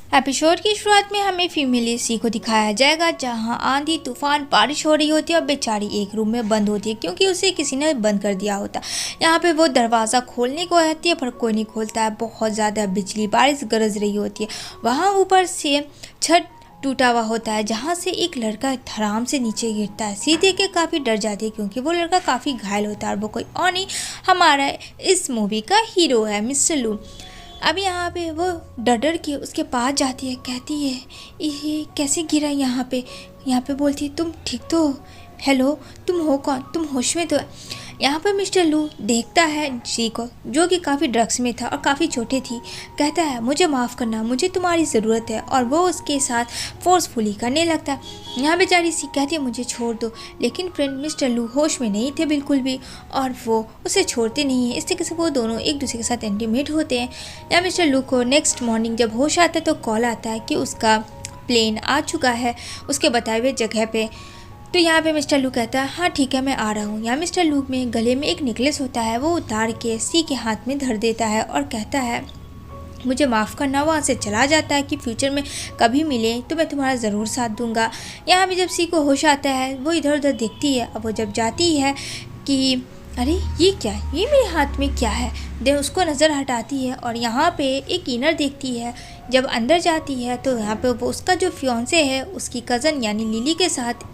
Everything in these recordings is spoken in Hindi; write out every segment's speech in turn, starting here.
एपिसोड की शुरुआत में हमें फीमेल सी को दिखाया जाएगा जहां आंधी तूफान बारिश हो रही होती है और बेचारी एक रूम में बंद होती है क्योंकि उसे किसी ने बंद कर दिया होता। यहाँ पे वो दरवाज़ा खोलने को आती है पर कोई नहीं खोलता है। बहुत ज़्यादा बिजली बारिश गरज रही होती है। वहाँ ऊपर से छत टूटा हुआ होता है जहाँ से एक लड़का धड़ाम से नीचे गिरता है। सी देख के काफ़ी डर जाती है क्योंकि वो लड़का काफ़ी घायल होता है और वो कोई और नहीं, हमारा इस मूवी का हीरो है मिस्टर लू। अब यहाँ पे वो डर डर के उसके पास जाती है, कहती है ये कैसे गिरा यहाँ पे बोलती है तुम ठीक तो हो? हेलो, तुम हो कौन? तुम होश में तो है? यहाँ पर मिस्टर लू देखता है सी को जो कि काफ़ी ड्रग्स में था और काफ़ी छोटे थी। कहता है मुझे माफ़ करना, मुझे तुम्हारी ज़रूरत है, और वो उसके साथ फोर्सफुली करने लगता है। यहाँ बेचारी सी कहती है मुझे छोड़ दो, लेकिन फ्रेंड मिस्टर लू होश में नहीं थे बिल्कुल भी और वो उसे छोड़ते नहीं है। इस तरीके से वो दोनों एक दूसरे के साथ इंटीमेट होते हैं। यहाँ मिस्टर लू को नेक्स्ट मॉर्निंग जब होश आता है तो कॉल आता है कि उसका प्लेन आ चुका है उसके बताए हुए जगह पे। तो यहाँ पे मिस्टर लू कहता है हाँ ठीक है मैं आ रहा हूँ। यहाँ मिस्टर लू में गले में एक नेकलेस होता है, वो उतार के सी के हाथ में धर देता है और कहता है मुझे माफ़ करना। वहाँ से चला जाता है कि फ्यूचर में कभी मिले तो मैं तुम्हारा ज़रूर साथ दूंगा। यहाँ पे जब सी को होश आता है वो इधर उधर देखती है। अब वो जब जाती है कि अरे ये क्या है, ये मेरे हाथ में क्या है, दे उसको नज़र हटाती है और यहाँ पे एक इनर देखती है। जब अंदर जाती है तो यहाँ पे वो उसका जो फियांसे है उसकी कज़न यानी लिली के साथ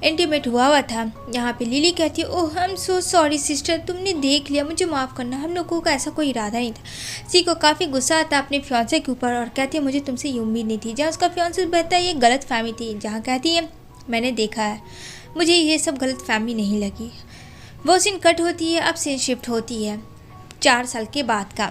इंटीमेट हुआ था। यहाँ पे लिली कहती है oh I am so sorry sister, तुमने देख लिया, मुझे माफ़ करना, हम लोगों का ऐसा कोई इरादा नहीं था। सी को काफ़ी गुस्सा आता अपने फियांसे के ऊपर और कहती है मुझे तुमसे ये उम्मीद नहीं थी। जहाँ उसका फियांसे कहता है ये गलत फहमी थी, जहाँ कहती है मैंने देखा है, मुझे ये सब गलत फहमी नहीं लगी। वो सीन कट होती है, अब सीन शिफ्ट होती है 4 साल के बाद का,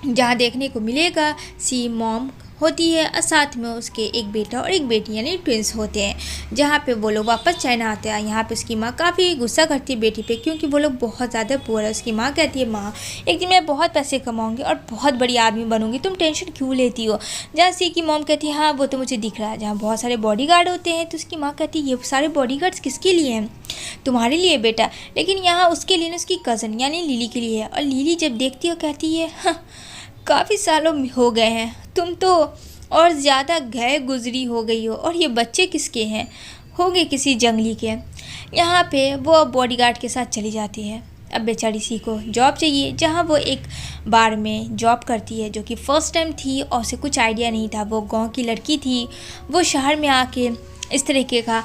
जहाँ देखने को मिलेगा सी मॉम होती है और साथ में उसके एक बेटा और एक बेटी यानी ट्विंस होते हैं। जहाँ पे वो लोग वापस चाइना आते हैं। यहाँ पे उसकी माँ काफ़ी गुस्सा करती है बेटी पे क्योंकि वो लोग बहुत ज़्यादा पुअर है। उसकी माँ कहती है माँ एक दिन मैं बहुत पैसे कमाऊँगी और बहुत बड़ी आदमी बनूंगी, तुम टेंशन क्यों लेती हो। जहाँ सी की मॉम कहती है हाँ वो तो मुझे दिख रहा है। जहाँ बहुत सारे बॉडीगार्ड होते हैं तो उसकी माँ कहती है ये सारे बॉडीगार्ड्स किसके लिए हैं? तुम्हारे लिए बेटा। लेकिन यहाँ उसके लिए उसकी कज़न यानी लिली के लिए है। और लिली जब देखती है कहती है हाँ काफ़ी सालों हो गए हैं, तुम तो और ज़्यादा गए गुजरी हो गई हो, और ये बच्चे किसके हैं? होंगे किसी जंगली के। यहाँ पे वो बॉडीगार्ड के साथ चली जाती है। अब बेचारी सी को जॉब चाहिए, जहाँ वो एक बार में जॉब करती है जो कि फ़र्स्ट टाइम थी और उसे कुछ आइडिया नहीं था। वो गांव की लड़की थी, वो शहर में आके इस तरीके का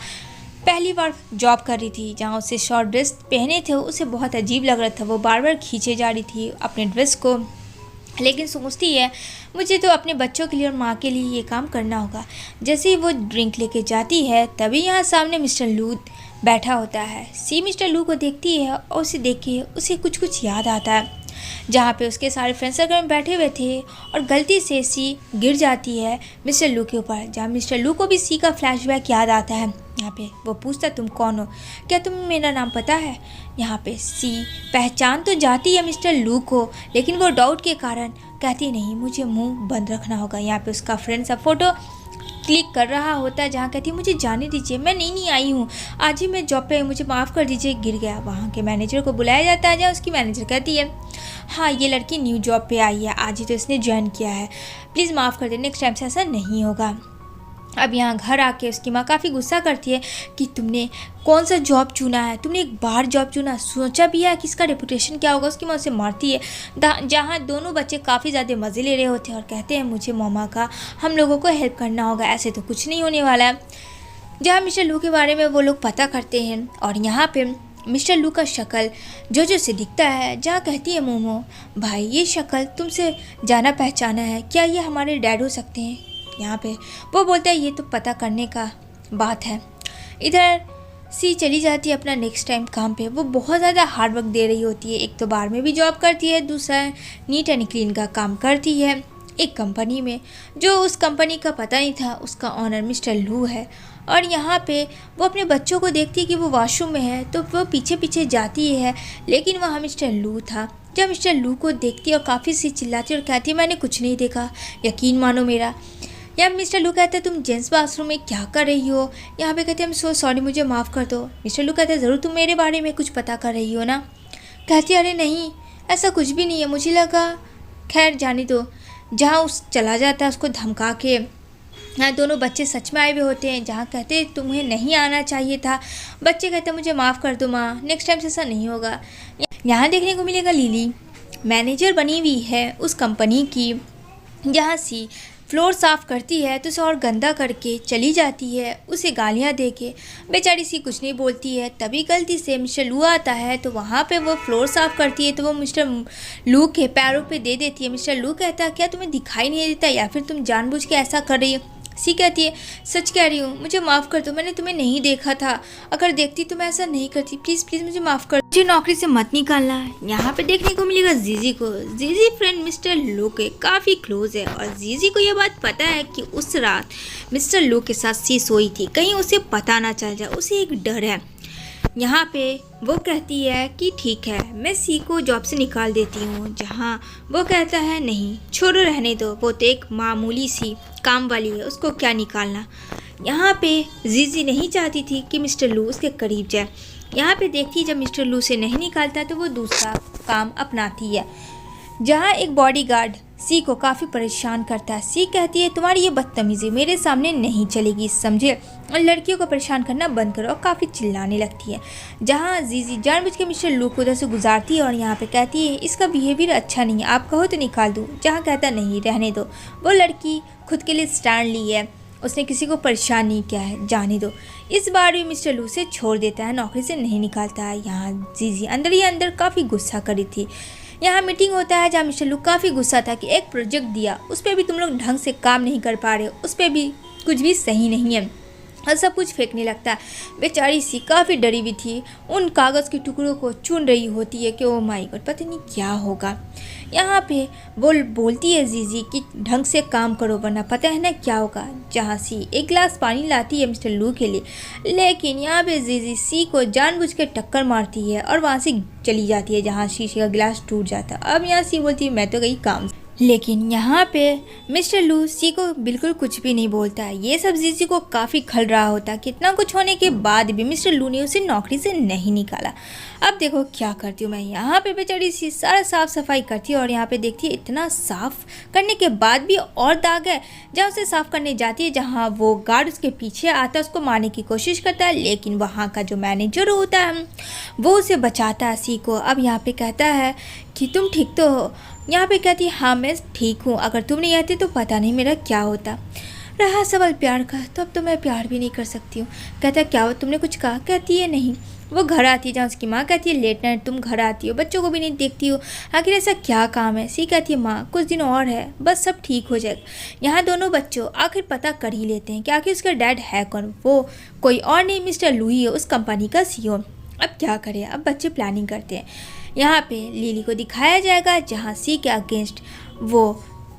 पहली बार जॉब कर रही थी। जहाँ उसे शॉर्ट ड्रेस पहने थे उसे बहुत अजीब लग रहा था, वो बार बार खींचे जा रही थी अपने ड्रेस को, लेकिन सोचती है मुझे तो अपने बच्चों के लिए और माँ के लिए ये काम करना होगा। जैसे ही वो ड्रिंक लेके जाती है तभी यहाँ सामने मिस्टर लू बैठा होता है। सी मिस्टर लू को देखती है और उसे देख के उसे कुछ याद आता है। जहाँ पे उसके सारे फ्रेंड्स सर्कल में बैठे हुए थे और गलती से सी गिर जाती है मिस्टर लू के ऊपर। जहाँ मिस्टर लू को भी सी का फ्लैशबैक याद आता है। यहाँ पे वो पूछता तुम कौन हो, क्या तुम्हें मेरा नाम पता है? यहाँ पे सी पहचान तो जाती है मिस्टर लू को, लेकिन वो डाउट के कारण कहती नहीं, मुझे मुंह बंद रखना होगा। यहाँ पे उसका फ्रेंड सा फोटो क्लिक कर रहा होता है, जहाँ कहती है मुझे जाने दीजिए, मैं नहीं आई हूँ, आज ही मैं जॉब पे, मुझे माफ़ कर दीजिए, गिर गया। वहाँ के मैनेजर को बुलाया जाता है, जहाँ उसकी मैनेजर कहती है हाँ ये लड़की न्यू जॉब पे आई है, आज ही तो इसने ज्वाइन किया है, प्लीज़ माफ़ कर दे, नेक्स्ट टाइम से ऐसा नहीं होगा। अब यहाँ घर आके उसकी माँ काफ़ी गुस्सा करती है कि तुमने कौन सा जॉब चुना है, तुमने एक बार जॉब चुना, सोचा भी है कि इसका रेपुटेशन क्या होगा। उसकी माँ उसे मारती है। जहाँ दोनों बच्चे काफ़ी ज़्यादा मज़े ले रहे होते हैं और कहते हैं मुझे मामा का हम लोगों को हेल्प करना होगा, ऐसे तो कुछ नहीं होने वाला है। जहाँ मिस्टर लू के बारे में वो लोग पता करते हैं और यहाँ पे मिस्टर लू का शक्ल जो से दिखता है। जहाँ कहती है मोमो भाई ये शक्ल तुमसे जाना पहचाना है, क्या ये हमारे डैड हो सकते हैं? यहाँ पे वो बोलता है ये तो पता करने का बात है। इधर सी चली जाती है अपना नेक्स्ट टाइम काम पे। वो बहुत ज़्यादा हार्ड वर्क दे रही होती है, एक तो बार में भी जॉब करती है, दूसरा नीट एंड क्लीन का काम करती है एक कंपनी में, जो उस कंपनी का पता नहीं था उसका ऑनर मिस्टर लू है। और यहाँ पे वो अपने बच्चों को देखती है कि वो वॉशरूम में है तो वो पीछे पीछे जाती है, लेकिन वहाँ मिस्टर लू था। जब मिस्टर लू को देखती है और काफ़ी सी चिल्लाती है और कहती है मैंने कुछ नहीं देखा, यकीन मानो मेरा। यहाँ मिस्टर लू कहते हैं तुम जेंट्स बाथरूम में क्या कर रही हो? यहाँ पे कहते हैं सो सॉरी, मुझे माफ़ कर दो। मिस्टर लू कहते हैं ज़रूर तुम मेरे बारे में कुछ पता कर रही हो ना? कहती है अरे नहीं ऐसा कुछ भी नहीं है, मुझे लगा, खैर जाने दो। जहाँ उस चला जाता है उसको धमका के। यहाँ दोनों बच्चे सच में आए हुए होते हैं, जहाँ कहते हैं तुम्हें नहीं आना चाहिए था। बच्चे कहते हैं मुझे माफ़ कर दो माँ, नेक्स्ट टाइम से ऐसा नहीं होगा। यहाँ देखने को मिलेगा लिली मैनेजर बनी हुई है उस कंपनी की, जहाँ सी फ्लोर साफ़ करती है तो उसे और गंदा करके चली जाती है, उसे गालियाँ दे के। बेचारी सी कुछ नहीं बोलती है। तभी गलती से मिस्टर लू आता है तो वहाँ पे वो फ्लोर साफ़ करती है तो वो मिस्टर लू के पैरों पे दे देती है। मिस्टर लू कहता है क्या तुम्हें दिखाई नहीं देता या फिर तुम जानबूझ के ऐसा कर रही हो। सी कहती है सच कह रही हूँ, मुझे माफ़ कर दो, मैंने तुम्हें नहीं देखा था, अगर देखती तो मैं ऐसा नहीं करती, प्लीज़ प्लीज़ मुझे माफ़ कर दो, मुझे नौकरी से मत निकालना। यहाँ पे देखने को मिलेगा जीजी को। जीजी फ्रेंड मिस्टर लू के काफ़ी क्लोज है और जीजी को ये बात पता है कि उस रात मिस्टर लू के साथ सी सोई थी, कहीं उसे पता ना चल जाए, उसे एक डर है। यहाँ पे वो कहती है कि ठीक है मैं सी को जॉब से निकाल देती हूँ, जहाँ वो कहता है नहीं छोड़ो रहने दो, वो तो एक मामूली सी काम वाली है, उसको क्या निकालना। यहाँ पे जीजी नहीं चाहती थी कि मिस्टर लू उसके करीब जाए। यहाँ पे देखती है जब मिस्टर लू से नहीं निकालता तो वो दूसरा काम अपनाती है, जहाँ एक बॉडीगार्ड सी को काफ़ी परेशान करता है। सी कहती है तुम्हारी ये बदतमीज़ी मेरे सामने नहीं चलेगी, समझे, और लड़कियों को परेशान करना बंद करो, और काफ़ी चिल्लाने लगती है। जहाँ जीजी जानबूझ के मिस्टर लू को उधर से गुजारती है और यहाँ पे कहती है इसका बिहेवियर अच्छा नहीं है, आप कहो तो निकाल दूँ। जहाँ कहता नहीं रहने दो, वो लड़की खुद के लिए स्टैंड ली है, उसने किसी को परेशान नहीं किया है, जाने दो। इस बार भी मिस्टर लू से छोड़ देता है, नौकरी से नहीं निकालता है। यहाँ जीजी अंदर ही अंदर काफ़ी गुस्सा करी थी। यहाँ मीटिंग होता है जहाँ मिस्टर लू काफ़ी गुस्सा था कि एक प्रोजेक्ट दिया उस पर भी तुम लोग ढंग से काम नहीं कर पा रहे हो, उस पर भी कुछ भी सही नहीं है और सब कुछ फेंकने लगता है। बेचारी सी काफ़ी डरी हुई थी, उन कागज़ के टुकड़ों को चुन रही होती है कि ओ माय गॉड पता नहीं क्या होगा। यहाँ पे बोलती है जीजी कि ढंग से काम करो वरना पता है ना क्या होगा। जहाँ सी एक गिलास पानी लाती है मिस्टर लू के लिए, लेकिन यहाँ पे जीजी सी को जानबूझ के टक्कर मारती है और वहाँ से चली जाती है, जहाँ शीशे का गिलास टूट जाता है। अब यहाँ सी बोलती है मैं तो गई काम। लेकिन यहाँ पे मिस्टर लू सी को बिल्कुल कुछ भी नहीं बोलता है। ये सब जीजी को काफ़ी खल रहा होता है कि इतना कुछ होने के बाद भी मिस्टर लू ने उसे नौकरी से नहीं निकाला। अब देखो क्या करती हूँ मैं। यहाँ पे बेचारी सी सारा साफ़ सफाई करती है और यहाँ पे देखती है इतना साफ़ करने के बाद भी और दाग है। जहाँ उसे साफ़ करने जाती है, जहाँ वो गार्ड उसके पीछे आता है, उसको मारने की कोशिश करता है, लेकिन वहाँ का जो मैनेजर होता है वो उसे बचाता है सी को। अब यहाँ पे कहता है कि तुम ठीक तो हो। यहाँ पे कहती है हाँ मैं ठीक हूँ, अगर तुम नहीं आती तो पता नहीं मेरा क्या होता। रहा सवाल प्यार का, तो अब तो मैं प्यार भी नहीं कर सकती हूँ। कहता है क्या हो तुमने कुछ कहा। कहती है नहीं। वो घर आती है जहाँ उसकी माँ कहती है लेट नाइट तुम घर आती हो, बच्चों को भी नहीं देखती हो, आखिर ऐसा क्या काम है। सी कहती है माँ कुछ दिन और है, बस सब ठीक हो जाएगा। यहाँ दोनों बच्चों आखिर पता कर ही लेते हैं कि आखिर उसका डैड है कौन। वो कोई और नहीं मिस्टर लू ही है, उस कंपनी का CEO। अब क्या करें, अब बच्चे प्लानिंग करते हैं। यहाँ पे लिली को दिखाया जाएगा जहाँ सी के अगेंस्ट वो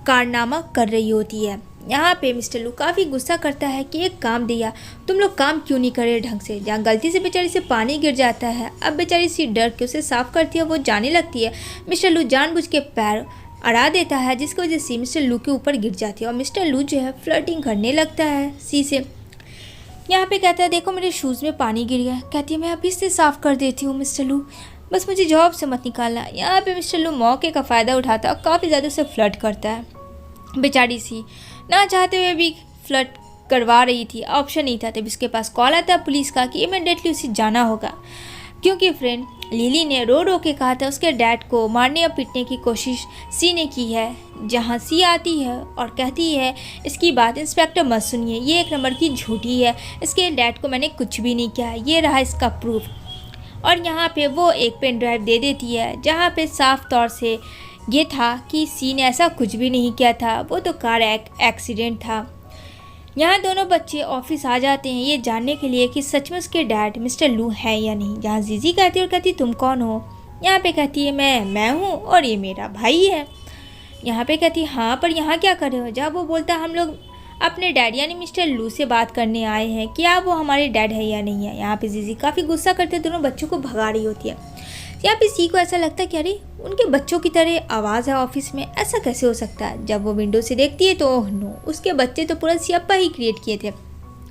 कारनामा कर रही होती है। यहाँ पे मिस्टर लू काफ़ी गुस्सा करता है कि एक काम दिया तुम लोग काम क्यों नहीं कर रहे ढंग से। जहाँ गलती से बेचारी से पानी गिर जाता है, अब बेचारी सी डर के उसे साफ करती है, वो जाने लगती है। मिस्टर लू जानबूझ के पैर अड़ा देता है जिसकी वजह से मिस्टर लू के ऊपर गिर जाती है और मिस्टर लू जो है फ्लर्टिंग करने लगता है सी से। यहाँ पे कहता है देखो मेरे शूज़ में पानी गिर गया। कहती है मैं अभी से साफ़ कर देती हूँ मिस्टर लू, बस मुझे जॉब से मत निकालना। यहाँ पे मिस्टर लू मौके का फ़ायदा उठाता है और काफ़ी ज़्यादा उसे फ्लर्ट करता है। बेचारी सी ना चाहते हुए भी फ्लर्ट करवा रही थी, ऑप्शन नहीं था। तब इसके पास कॉल आता है पुलिस का कि इमीडिएटली उसे जाना होगा, क्योंकि फ्रेंड लिली ने रो रो के कहा था उसके डैड को मारने या पीटने की कोशिश सी ने की है। जहाँ सी आती है और कहती है इसकी बात इंस्पेक्टर मत सुनिए, ये एक नंबर की झूठी है, इसके डैड को मैंने कुछ भी नहीं किया, ये रहा इसका प्रूफ। और यहाँ पे वो एक पेन ड्राइव दे देती है जहाँ पे साफ तौर से ये था कि सी ने ऐसा कुछ भी नहीं किया था, वो तो कार एक्सीडेंट था। यहाँ दोनों बच्चे ऑफिस आ जाते हैं ये जानने के लिए कि सच में उसके डैड मिस्टर लू है या नहीं। जहाँ जीजी कहती है और कहती तुम कौन हो। यहाँ पे कहती है मैं हूँ और ये मेरा भाई है। यहाँ पे कहती है हाँ पर यहाँ क्या कर रहे हो। जहाँ वो बोलता है हम लोग अपने डैड यानी मिस्टर लू से बात करने आए हैं, क्या वो हमारे डैड है या नहीं है। यहाँ पे जीजी काफ़ी गुस्सा करते दोनों बच्चों को भगा रही होती है। यहाँ पे सी को ऐसा लगता है कि अरे उनके बच्चों की तरह आवाज़ है ऑफिस में, ऐसा कैसे हो सकता है। जब वो विंडो से देखती है तो ओह नो, उसके बच्चे तो पूरा सियापा ही क्रिएट किए थे।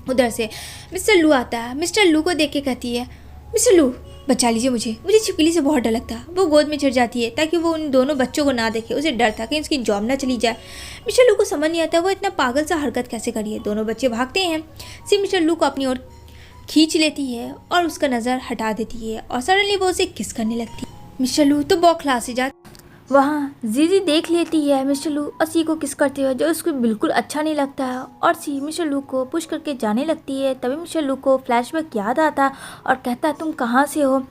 उधर से मिस्टर लू आता है, मिस्टर लू को देख के कहती है मिस्टर लू बचा लीजिए मुझे छिपकली से बहुत डर लगता है। वो गोद में चढ़ जाती है ताकि वो उन दोनों बच्चों को ना देखे। उसे डर था कहीं उसकी जॉब ना चली जाए। मिस्टर लू को समझ नहीं आता वो इतना पागल सा हरकत कैसे करी है। दोनों बच्चे भागते हैं। सी मिस्टर लू को अपनी ओर खींच लेती है और उसका नज़र हटा देती है और सडनली वो उसे किस करने लगती है। मिस्टर लू तो बौखला से जाती। वहाँ जीजी देख लेती है मिस्टर लू और सी को किस करते हुए, जो उसको बिल्कुल अच्छा नहीं लगता है। और सी मिस्टर लू को पुश करके जाने लगती है। तभी मिस्टर लू को फ्लैशबैक याद आता है और कहता है तुम कहाँ से हो।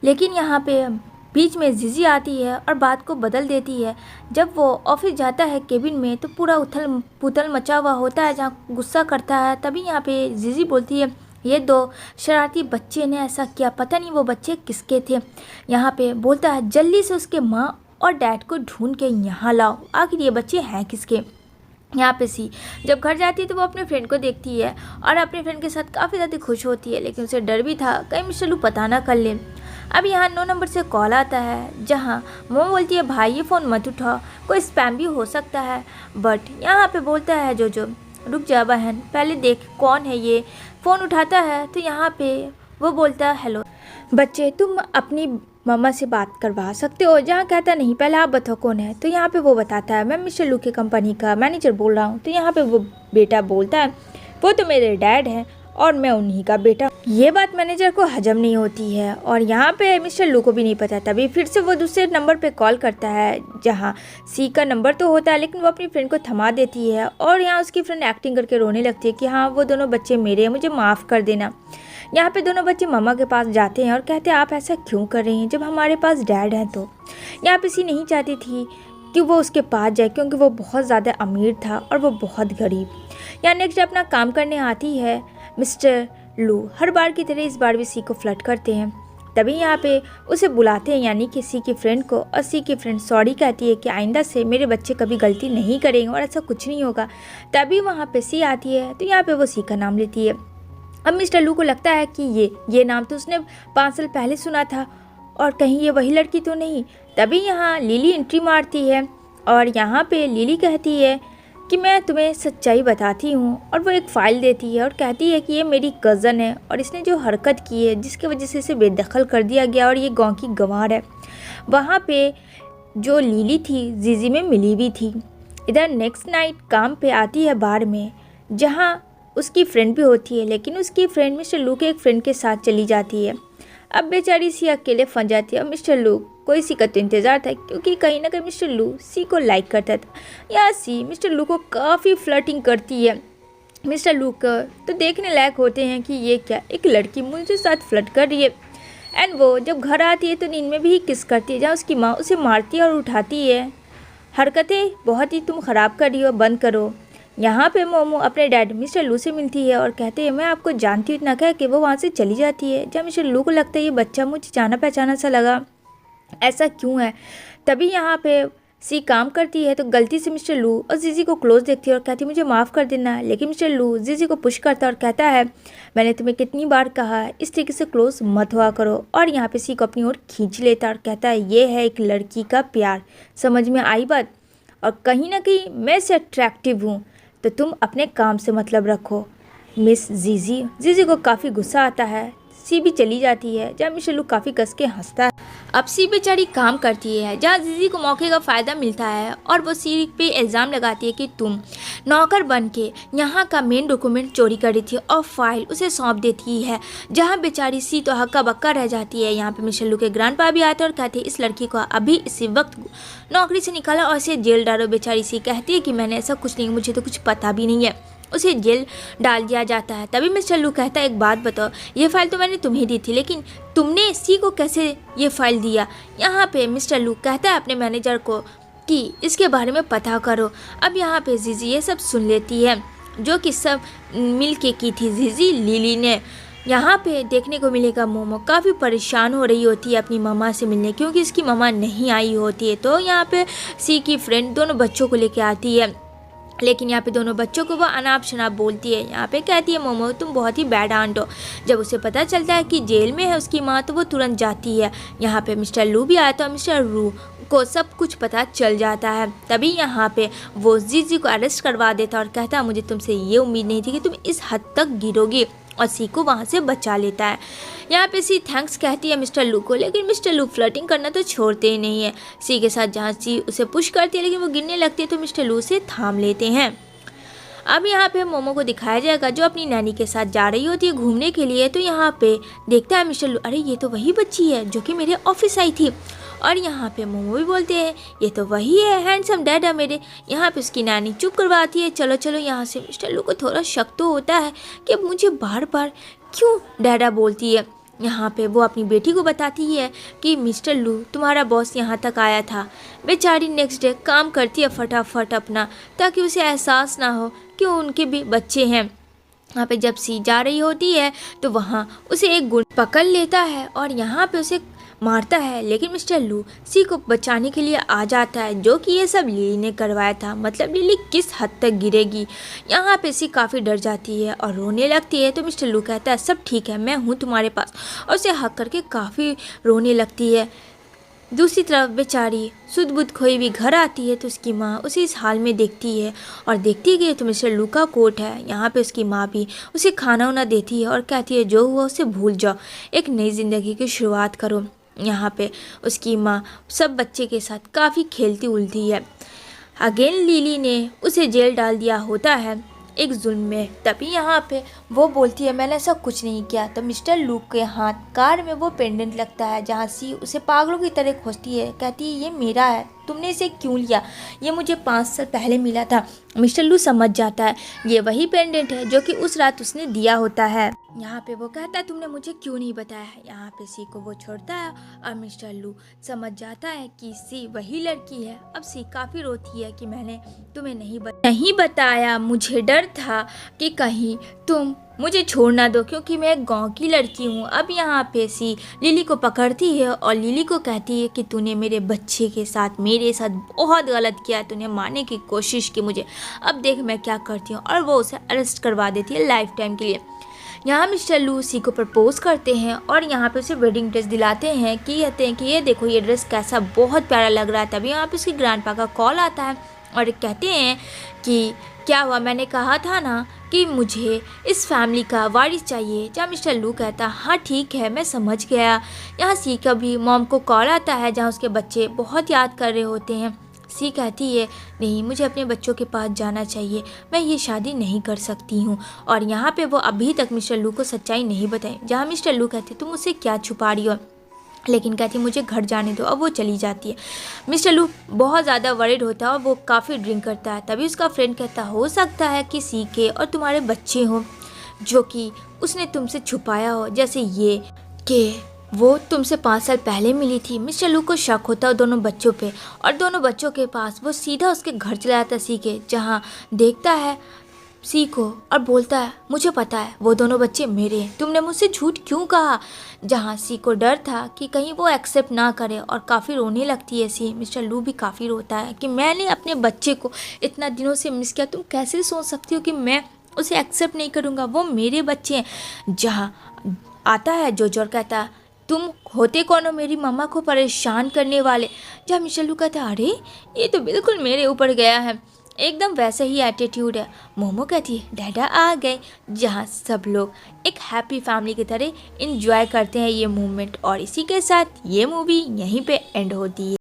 लेकिन यहाँ पे बीच में जीजी आती है और बात को बदल देती है। जब वो ऑफिस जाता है केबिन में तो पूरा उथल पुथल मचा हुआ होता है जहाँ गुस्सा करता है। तभी यहाँ पे जीजी बोलती है ये दो शरारती बच्चे ने ऐसा किया, पता नहीं वो बच्चे किसके थे। यहाँ पे बोलता है जल्दी से उसके माँ और डैड को ढूंढ के यहाँ लाओ, आखिर ये बच्चे हैं किसके। यहाँ पे सी जब घर जाती है तो वो अपने फ्रेंड को देखती है और अपने फ्रेंड के साथ काफ़ी ज़्यादा खुश होती है। लेकिन उसे डर भी था कहीं मिस्टर लू पता ना कर ले। अब यहाँ 9 नंबर से कॉल आता है जहाँ मोम बोलती है भाई ये फ़ोन मत उठाओ, कोई स्पैम भी हो सकता है। बट यहाँ पे बोलता है जो रुक जा बहन, पहले देख कौन है ये। फ़ोन उठाता है तो यहाँ पे वो बोलता है हेलो बच्चे, तुम अपनी मम्मा से बात करवा सकते हो। जहाँ कहता नहीं पहले आप बताओ कौन है। तो यहाँ पे वो बताता है मैं मिस्टर लू की कंपनी का मैनेजर बोल रहा हूँ। तो यहाँ पे वो बेटा बोलता है वो तो मेरे डैड हैं और मैं उन्हीं का बेटा। ये बात मैनेजर को हजम नहीं होती है और यहाँ पे मिस्टर लू को भी नहीं पता। तभी फिर से वो दूसरे नंबर पे कॉल करता है जहाँ सी का नंबर तो होता है, लेकिन वो अपनी फ्रेंड को थमा देती है और यहाँ उसकी फ्रेंड एक्टिंग करके रोने लगती है कि हाँ वो दोनों बच्चे मेरे हैं, मुझे माफ़ कर देना। यहाँ पे दोनों बच्चे मम्मा के पास जाते हैं और कहते हैं आप ऐसा क्यों कर रही हैं जब हमारे पास डैड हैं। तो यहाँ पे सी नहीं चाहती थी कि वो उसके पास जाए क्योंकि वो बहुत ज़्यादा अमीर था और वो बहुत गरीब। यहाँ नेक्स्ट अपना काम करने आती है मिस्टर लू। हर बार की तरह इस बार भी सी को फ्लर्ट करते हैं। तभी यहाँ पे उसे बुलाते हैं यानी कि सी की फ्रेंड को और सी की फ्रेंड सॉरी कहती है कि आइंदा से मेरे बच्चे कभी गलती नहीं करेंगे और ऐसा कुछ नहीं होगा। तभी वहाँ पे सी आती है तो यहाँ पे वो सी का नाम लेती है। अब मिस्टर लू को लगता है कि ये नाम तो उसने 5 साल पहले सुना था और कहीं ये वही लड़की तो नहीं। तभी यहाँ लिली एंट्री मारती है और यहाँ पे लिली कहती है कि मैं तुम्हें सच्चाई बताती हूँ और वो एक फ़ाइल देती है और कहती है कि ये मेरी कज़न है और इसने जो हरकत की है जिसकी वजह से इसे बेदखल कर दिया गया और ये गांव की गंवार है। वहाँ पे जो लिली थी जीजी में मिली भी थी। इधर नेक्स्ट नाइट काम पे आती है बार में जहाँ उसकी फ्रेंड भी होती है, लेकिन उसकी फ्रेंड मिस्टर लू के एक फ्रेंड के साथ चली जाती है। अब बेचारी सी अकेले फंस जाती है और मिस्टर लू को इसी का तो इंतज़ार था क्योंकि कहीं ना कहीं मिस्टर लू सी को लाइक करता था। यहाँ सी मिस्टर लू को काफ़ी फ्लर्टिंग करती है। मिस्टर लू को तो देखने लायक होते हैं कि ये क्या एक लड़की मुझे साथ फ्लर्ट कर रही है। एंड वो जब घर आती है तो नींद में भी किस करती है जहाँ उसकी माँ उसे मारती है और उठाती है। हरकतें बहुत ही तुम ख़राब कर रही हो, बंद करो। यहाँ पे मोमो अपने डैड मिस्टर लू से मिलती है और कहते हैं मैं आपको जानती हूँ, इतना कह के वो वहाँ से चली जाती है। जब मिस्टर लू को लगता है ये बच्चा मुझे जाना पहचाना सा लगा, ऐसा क्यों है। तभी यहाँ पे सी काम करती है तो गलती से मिस्टर लू और जीजी को क्लोज देखती है और कहती है मुझे माफ़ कर देना। लेकिन मिस्टर लू जीजी को पुश करता है और कहता है मैंने तुम्हें कितनी बार कहा है इस तरीके से क्लोज मत हुआ करो। और यहाँ पे सी को अपनी ओर खींच लेता है और कहता है ये है एक लड़की का प्यार, समझ में आई बात। और कहीं ना कहीं मैं इससे अट्रैक्टिव हूँ तो तुम अपने काम से मतलब रखो मिस जीजी को काफ़ी गुस्सा आता है। सी भी चली जाती है जहाँ मिस्टर लू काफ़ी कस के हंसता है। अब सी बेचारी काम करती है जहाँ जीजी को मौके का फ़ायदा मिलता है और वो सी पे इल्ज़ाम लगाती है कि तुम नौकर बन के यहाँ का मेन डॉक्यूमेंट चोरी कर रही थी और फाइल उसे सौंप देती है। जहाँ बेचारी सी तो हक्का बक्का रह जाती है। यहाँ पे मिस्टर लू के ग्रैंडपा भी आते हैं और कहते हैं इस लड़की को अभी इसी वक्त नौकरी से निकाला और इसे जेल डालो। बेचारी सी कहती है कि मैंने ऐसा कुछ नहीं, मुझे तो कुछ पता भी नहीं है। उसे जेल डाल दिया जाता है। तभी मिस्टर लू कहता है एक बात बताओ, ये फाइल तो मैंने तुम्हें दी थी लेकिन तुमने सी को कैसे ये फाइल दिया। यहाँ पे मिस्टर लू कहता है अपने मैनेजर को कि इसके बारे में पता करो। अब यहाँ पे जीजी ये सब सुन लेती है जो कि सब मिल के की थी जीजी लिली ने। यहाँ पे देखने को मिलेगा मोमो काफ़ी परेशान हो रही होती है अपनी मम्मा से मिलने क्योंकि इसकी मम्मा नहीं आई होती है। तो यहाँ पे सी की फ्रेंड दोनों बच्चों को लेके आती है, लेकिन यहाँ पे दोनों बच्चों को वो अनाप शनाप बोलती है। यहाँ पे कहती है मोमो तुम बहुत ही बैड आंट हो। जब उसे पता चलता है कि जेल में है उसकी माँ तो वो तुरंत जाती है। यहाँ पे मिस्टर लू भी आता है, मिस्टर लू को सब कुछ पता चल जाता है। तभी यहाँ पे वो जीजी को अरेस्ट करवा देता और कहता है मुझे तुमसे ये उम्मीद नहीं थी कि तुम इस हद तक गिरोगी और सी को वहाँ से बचा लेता है। यहाँ पे सी थैंक्स कहती है मिस्टर लू को, लेकिन मिस्टर लू फ्लर्टिंग करना तो छोड़ते ही नहीं है सी के साथ। जहाँ सी उसे पुश करती है लेकिन वो गिरने लगती है तो मिस्टर लू उसे थाम लेते हैं। अब यहाँ पे मोमो को दिखाया जाएगा जो अपनी नैनी के साथ जा रही होती है घूमने के लिए। तो यहाँ पे देखता है मिस्टर लू, अरे ये तो वही बच्ची है जो कि मेरे ऑफिस आई थी। और यहाँ पे मोमो भी बोलते हैं ये तो वही है हैंडसम डैडा मेरे। यहाँ पे उसकी नानी चुप करवाती है, चलो चलो यहाँ से। मिस्टर लू को थोड़ा शक तो होता है कि अब मुझे बार बार क्यों डैडा बोलती है। यहाँ पे वो अपनी बेटी को बताती है कि मिस्टर लू तुम्हारा बॉस यहाँ तक आया था। बेचारी नेक्स्ट डे काम करती है फटाफट अपना, ताकि उसे एहसास ना हो कि उनके भी बच्चे हैं। यहाँ पे जब सी जा रही होती है तो वहाँ उसे एक गुंड पकड़ लेता है और यहाँ पे उसे मारता है, लेकिन मिस्टर लू सी को बचाने के लिए आ जाता है, जो कि ये सब लिली ने करवाया था। मतलब लिली किस हद तक गिरेगी। यहाँ पे सी काफ़ी डर जाती है और रोने लगती है। तो मिस्टर लू कहता है सब ठीक है, मैं हूँ तुम्हारे पास, और उसे हक करके काफ़ी रोने लगती है। दूसरी तरफ बेचारी सुध बुध खोई हुई घर आती है तो उसकी माँ उसे इस हाल में देखती है और देखती है कि ये तो मिस्टर लू का कोट है। यहाँ पे उसकी माँ भी उसे खाना वाना देती है और कहती है जो हुआ उसे भूल जाओ, एक नई ज़िंदगी की शुरुआत करो। यहाँ पे उसकी माँ सब बच्चे के साथ काफ़ी खेलती उलती है। अगेन लिली ने उसे जेल डाल दिया होता है एक जुल्म में। तभी यहाँ पे वो बोलती है मैंने ऐसा कुछ नहीं किया। तो मिस्टर लू के हाथ कार में वो पेंडेंट लगता है, जहाँ सी उसे पागलों की तरह खोजती है, कहती है ये मेरा है, तुमने इसे क्यों लिया, ये मुझे 5 साल पहले मिला था। मिस्टर लू समझ जाता है ये वही पेंडेंट है जो कि उस रात उसने दिया होता है। यहाँ पे वो कहता है तुमने मुझे क्यों नहीं बताया है। यहाँ पे सी को वो छोड़ता है और मिस्टर लू समझ जाता है कि सी वही लड़की है। अब सी काफ़ी रोती है कि मैंने तुम्हें नहीं बताया, मुझे डर था कि कहीं तुम मुझे छोड़ ना दो, क्योंकि मैं एक गाँव की लड़की हूँ। अब यहाँ पे सी लिली को पकड़ती है और लिली को कहती है कि तूने मेरे बच्चे के साथ मेरे साथ बहुत गलत किया, तूने मारने की कोशिश की मुझे, अब देख मैं क्या करती हूँ। और वो उसे अरेस्ट करवा देती है लाइफ टाइम के लिए। यहाँ मिस्टर लू सी को प्रपोज करते हैं और यहाँ पे उसे वेडिंग ड्रेस दिलाते हैं कि कहते हैं कि ये देखो ये ड्रेस कैसा बहुत प्यारा लग रहा है। तभी यहाँ पे उसकी ग्रैंडपा का कॉल आता है और कहते हैं कि क्या हुआ, मैंने कहा था ना कि मुझे इस फैमिली का वारिस चाहिए। जहाँ मिस्टर लू कहता हाँ ठीक है मैं समझ गया। यहाँ सी का भी मॉम को कॉल आता है जहाँ उसके बच्चे बहुत याद कर रहे होते हैं। सी कहती है नहीं मुझे अपने बच्चों के पास जाना चाहिए, मैं ये शादी नहीं कर सकती हूँ। और यहाँ पे वो अभी तक मिस्टर लू को सच्चाई नहीं बताई। जहाँ मिस्टर लू कहते तुम मुझसे क्या छुपा रही हो, लेकिन कहती मुझे घर जाने दो। अब वो चली जाती है। मिस्टर लू बहुत ज़्यादा वरिड होता है और वो काफ़ी ड्रिंक करता है। तभी उसका फ्रेंड कहता हो सकता है कि सी के और तुम्हारे बच्चे हों जो कि उसने तुमसे छुपाया हो, जैसे ये कि वो तुमसे 5 साल पहले मिली थी। मिस्टर लू को शक होता है दोनों बच्चों पे और दोनों बच्चों के पास वो सीधा उसके घर चला जाता है सी के, जहाँ देखता है सी को और बोलता है मुझे पता है वो दोनों बच्चे मेरे हैं, तुमने मुझसे झूठ क्यों कहा। जहाँ सी को डर था कि कहीं वो एक्सेप्ट ना करे और काफ़ी रोने लगती है सी। मिस्टर लू भी काफ़ी रोता है कि मैंने अपने बच्चे को इतना दिनों से मिस किया, तुम कैसे सोच सकती हो कि मैं उसे एक्सेप्ट नहीं करूँगा, वो मेरे बच्चे हैं। जहाँ आता है जोजो और कहता है तुम होते कौन हो मेरी मम्मा को परेशान करने वाले। जब मिस्टर लू कहता अरे ये तो बिल्कुल मेरे ऊपर गया है, एकदम वैसे ही एटीट्यूड है। मोमो कहती है डैडा आ गए। जहाँ सब लोग एक हैप्पी फैमिली की तरह इंजॉय करते हैं ये मूवमेंट। और इसी के साथ ये मूवी यहीं पे एंड होती है।